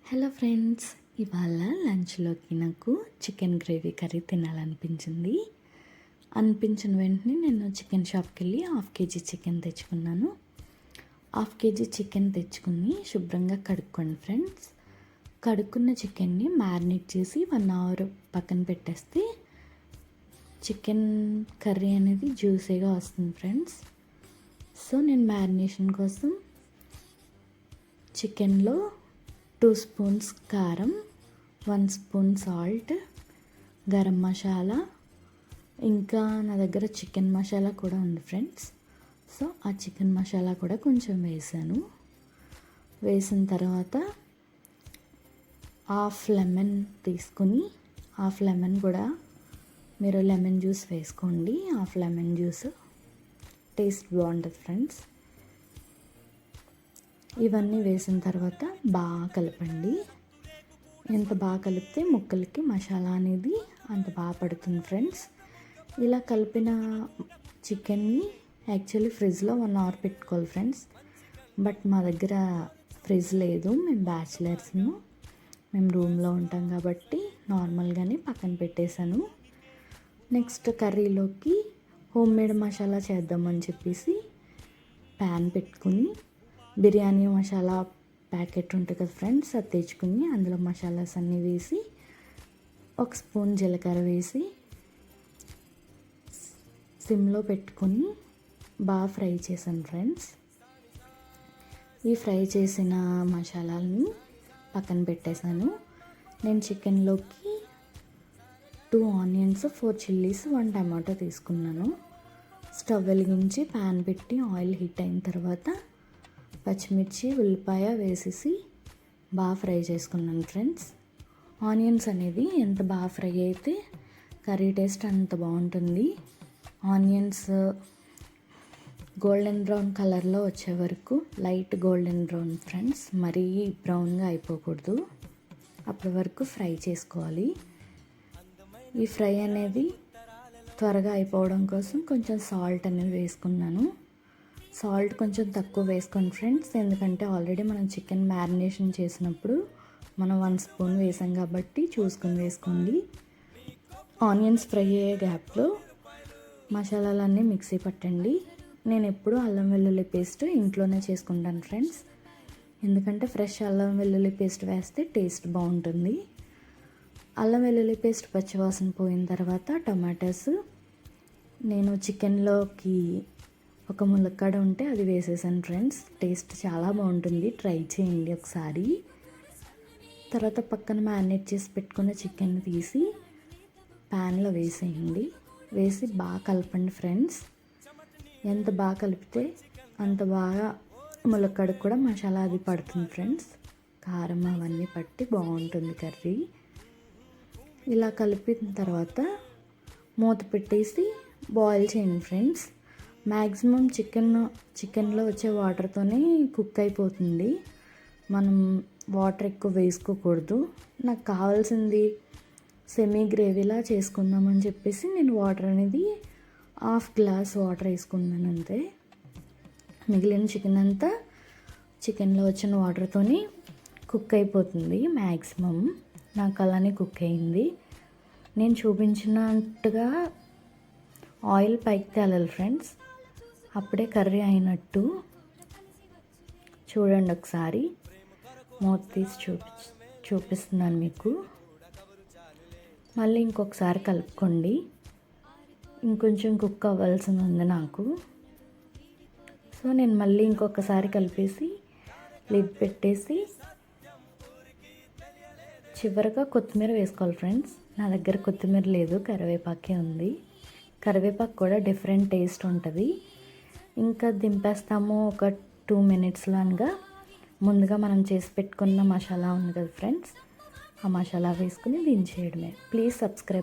Hello friends, ఇవాళ లంచ్లోకి నాకు chicken gravy curry అనిపించిన వెంటనే నేను చికెన్ షాప్కి వెళ్ళి 1/2 kg చికెన్ తెచ్చుకున్నాను. 1/2 kg చికెన్ తెచ్చుకుని శుభ్రంగా కడుక్కోండి ఫ్రెండ్స్. కడుక్కున్న చికెన్ని మ్యారినేట్ చేసి 1 hour పక్కన పెట్టేస్తే చికెన్ కర్రీ అనేది జ్యూసీగా వస్తుంది ఫ్రెండ్స్. సో నేను మ్యారినేషన్ కోసం చికెన్లో 2 spoons కారం, 1 spoon సాల్ట్, గరం మసాలా, ఇంకా నా దగ్గర చికెన్ మసాలా కూడా ఉంది ఫ్రెండ్స్. సో ఆ చికెన్ మసాలా కూడా కొంచెం వేసాను. వేసిన తర్వాత హాఫ్ లెమన్ తీసుకుని, హాఫ్ లెమన్ కూడా మీరు లెమన్ జ్యూస్ వేసుకోండి. హాఫ్ లెమన్ జ్యూస్ టేస్ట్ బాగుంటుంది ఫ్రెండ్స్. ఇవన్నీ వేసిన తర్వాత బాగా కలపండి. ఎంత బాగా కలిపితే ముక్కలకి మసాలా అనేది అంత బాగా పడుతుంది ఫ్రెండ్స్. ఇలా కలిపిన చికెన్ని యాక్చువల్లీ ఫ్రిడ్జ్లో 1 hour పెట్టుకోవాలి ఫ్రెండ్స్. బట్ మా దగ్గర ఫ్రిడ్జ్ లేదు, మేము బ్యాచిలర్స్ము, మేము రూమ్లో ఉంటాం కాబట్టి నార్మల్గానే పక్కన పెట్టేశాను. నెక్స్ట్ కర్రీలోకి హోమ్ మేడ్ మసాలా చేద్దామని చెప్పేసి ప్యాన్ పెట్టుకుని బిర్యానీ మసాలా ప్యాకెట్ ఉంటుంది కదా ఫ్రెండ్స్, అది తెచ్చుకుని అందులో మసాలాస్ అన్నీ వేసి 1 spoon జీలకర్ర వేసి సిమ్లో పెట్టుకొని బాగా ఫ్రై చేశాను ఫ్రెండ్స్. ఈ ఫ్రై చేసిన మసాలాలని పక్కన పెట్టేశాను. నేను చికెన్లోకి 2 onions, 4 chilies, 1 tomato తీసుకున్నాను. స్టవ్ వెలిగించి ప్యాన్ పెట్టి ఆయిల్ హీట్ అయిన తర్వాత పచ్చిమిర్చి, ఉల్లిపాయ వేసేసి బాగా ఫ్రై చేసుకున్నాను ఫ్రెండ్స్. ఆనియన్స్ అనేది ఎంత బాగా ఫ్రై అయితే కర్రీ టేస్ట్ అంత బాగుంటుంది. ఆనియన్స్ గోల్డెన్ బ్రౌన్ కలర్లో వచ్చే వరకు, లైట్ గోల్డెన్ బ్రౌన్ ఫ్రెండ్స్, మరీ బ్రౌన్గా అయిపోకూడదు, అప్పటి వరకు ఫ్రై చేసుకోవాలి. ఈ ఫ్రై అనేది త్వరగా అయిపోవడం కోసం కొంచెం సాల్ట్ అనేది వేసుకున్నాను. సాల్ట్ కొంచెం తక్కువ వేసుకోండి ఫ్రెండ్స్, ఎందుకంటే ఆల్రెడీ మనం చికెన్ మ్యారినేషన్ చేసినప్పుడు మనం 1 spoon వేసాం కాబట్టి చూసుకొని వేసుకోండి. ఆనియన్స్ ఫ్రై అయ్యే గ్యాప్లో మసాలాలన్నీ మిక్సీ పట్టండి. నేను ఎప్పుడూ అల్లం వెల్లుల్లి పేస్ట్ ఇంట్లోనే చేసుకుంటాను ఫ్రెండ్స్, ఎందుకంటే ఫ్రెష్ అల్లం వెల్లుల్లి పేస్ట్ వేస్తే టేస్ట్ బాగుంటుంది. అల్లం వెల్లుల్లి పేస్ట్ పచ్చివాసన పోయిన తర్వాత టమాటాస్, నేను చికెన్లోకి ఒక ములక్కాడ ఉంటే అది వేసేసాను ఫ్రెండ్స్. టేస్ట్ చాలా బాగుంటుంది, ట్రై చేయండి ఒకసారి. తర్వాత పక్కన మ్యారినేట్ చేసి పెట్టుకున్న చికెన్ తీసి ప్యాన్లో వేసేయండి. వేసి బాగా కలపండి ఫ్రెండ్స్. ఎంత బాగా కలిపితే అంత బాగా ములక్కాడకు కూడా మసాలా అది పడుతుంది ఫ్రెండ్స్. కారం అవన్నీ పట్టి బాగుంటుంది కర్రీ. ఇలా కలిపిన తర్వాత మూత పెట్టేసి బాయిల్ చేయండి ఫ్రెండ్స్. మ్యాక్సిమం చికెన్లో వచ్చే వాటర్తోనే కుక్ అయిపోతుంది, మనం వాటర్ ఎక్కువ వేసుకోకూడదు. నాకు కావాల్సింది సెమీ గ్రేవీలా చేసుకుందామని చెప్పేసి నేను వాటర్ అనేది 1/2 glass వాటర్ వేసుకున్నాను అంతే. మిగిలిన చికెన్ అంతా చికెన్లో వచ్చిన వాటర్తోని కుక్ అయిపోతుంది మ్యాక్సిమం. నాకు అలానే కుక్ అయింది. నేను చూపించినట్టుగా ఆయిల్ పైకి తేలాలి ఫ్రెండ్స్, అప్పుడే కర్రీ అయినట్టు. చూడండి ఒకసారి, మూత తీసి చూపిస్తున్నాను మీకు. మళ్ళీ ఇంకొకసారి కలుపుకోండి, ఇంకొంచెం కుక్ అవ్వాల్సింది ఉంది నాకు. సో నేను మళ్ళీ ఇంకొకసారి కలిపేసి లిడ్ పెట్టేసి చివరిగా కొత్తిమీర వేసుకోవాలి ఫ్రెండ్స్. నా దగ్గర కొత్తిమీర లేదు, కరివేపాకే ఉంది. కరివేపాకు కూడా డిఫరెంట్ టేస్ట్ ఉంటుంది. ఇంకా దింపేస్తాము ఒక 2 minutesలో అనగా ముందుగా మనం చేసి పెట్టుకున్న మసాలా ఉంది కదా ఫ్రెండ్స్, ఆ మసాలా వేసుకుని దించేయడమే. Please subscribe.